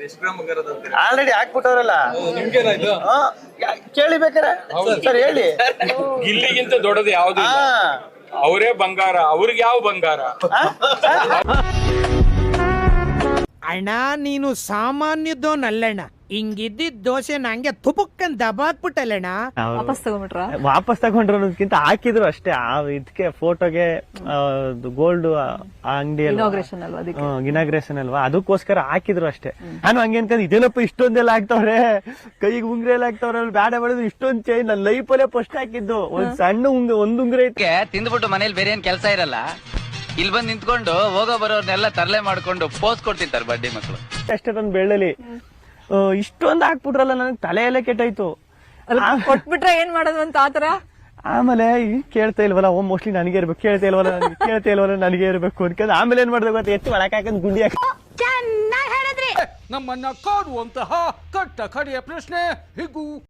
ಎಷ್ಟು ಗ್ರಾಮ್ ಬಂಗಾರ ಆಲ್ರೆಡಿ ಹಾಕ್ಬಿಟ್ಟವ್ರಲ್ಲ. ನಿಮ್ಗೇನಾಯ್ತು? ಕೇಳಿ ಬೇಕಾರೆ ಸರ್ ಹೇಳಿ. ಗಿಲ್ಲಿಗಿಂತ ದೊಡ್ಡದು ಯಾವ್ದು ಇಲ್ಲ. ಅವರೇ ಬಂಗಾರ, ಅವ್ರಿಗೆ ಯಾವ ಬಂಗಾರ? ಅಣ್ಣ ನೀನು ಸಾಮಾನ್ಯದೋನಲ್ಲಣ್ಣ, ಹಿಂಗಿದ್ದಿದ್ ದೋಸೆ ನಂಗೆ ತುಪಕ್ಕನ್ ದಬಾಕ್ಬಿಟ್ಟಲ್ಲಣ್ಣ. ವಾಪಸ್ ತಗೊಂಡ್ರು ಅನ್ನೋದಕ್ಕಿಂತ ಹಾಕಿದ್ರು ಅಷ್ಟೇ. ಇದಕ್ಕೆ ಫೋಟೋಗೆ ಗೋಲ್ಡ್ ಅಂಗಡಿಯಲ್ಲಿ ಇನಾಗ್ರೇಷನ್ ಅಲ್ವಾ, ಅದಕ್ಕೋಸ್ಕರ ಹಾಕಿದ್ರು ಅಷ್ಟೇ. ನಾನು ಹಂಗೆ ಅನ್ಕೊಂಡ್ ಇದೇನಪ್ಪ ಇಷ್ಟೊಂದೆಲ್ಲ ಆಗ್ತಾವ್ರೆ, ಕೈಗೆ ಉಂಗ್ರೆ ಎಲ್ಲ ಆಗ್ತಾವ್ರೆ, ಬ್ಯಾಡ ಮಾಡಿದ್ರು ಇಷ್ಟೊಂದ್ ಚೈನ್. ನನ್ನ ಲೈಫಲ್ಲೇ ಫಸ್ಟ್ ಹಾಕಿದ್ದು ಒಂದ್ ಸಣ್ಣ ಒಂದ್ ಉಂಗ್ರೆ ಇತ್ತು. ತಿಂದ್ಬಿಟ್ಟು ಮನೇಲಿ ಬೇರೆ ಏನ್ ಕೆಲಸ ಇರಲ್ಲ, ಇಲ್ಲಿ ಬಂದ್ ನಿಂತ್ಕೊಂಡು ಹೋಗೋ ಬರೋರ್ನೆಲ್ಲ ತರಲೆ ಮಾಡ್ಕೊಂಡು ಪೋಸ್ ಕೊಡ್ತಿರ್ತಾರೆ ಬಡ್ಡಿ ಮಕ್ಕಳು. ಅಷ್ಟೇ ತಂದ್ ಬೆಳ್ಳಲಿ ಇಷ್ಟೊಂದು ಹಾಕ್ಬಿಟ್ರಲ್ಲ, ನನಗೆ ತಲೆಯಲ್ಲೇ ಕೆಟ್ಟಾಯ್ತು. ಕೊಟ್ಬಿಟ್ರೆ ಏನ್ ಮಾಡೋದು ಅಂತ ಆತರ. ಆಮೇಲೆ ಕೇಳ್ತಾ ಇಲ್ವಲ್ಲ, ಮೋಸ್ಟ್ಲಿ ನನಗೆ ಇರ್ಬೇಕು, ಕೇಳ್ತಾ ಇಲ್ವಲ್ಲ ನನಗೆ ಇರ್ಬೇಕು ಅನ್ಕೊಂಡ್ ಆಮೇಲೆ ಏನ್ ಮಾಡ್ದೆ ಗೊತ್ತಾ, ಎತ್ತು ಒಳಕ್ ಹಾಕಂದ್ ಗುಂಡಿ ಹಾಕಿ. ನಮ್ಮನ್ನ ಕಾಡುವಂತಹ ಕಟ್ಟ ಕಡೆಯ ಪ್ರಶ್ನೆ ಹೀಗೂ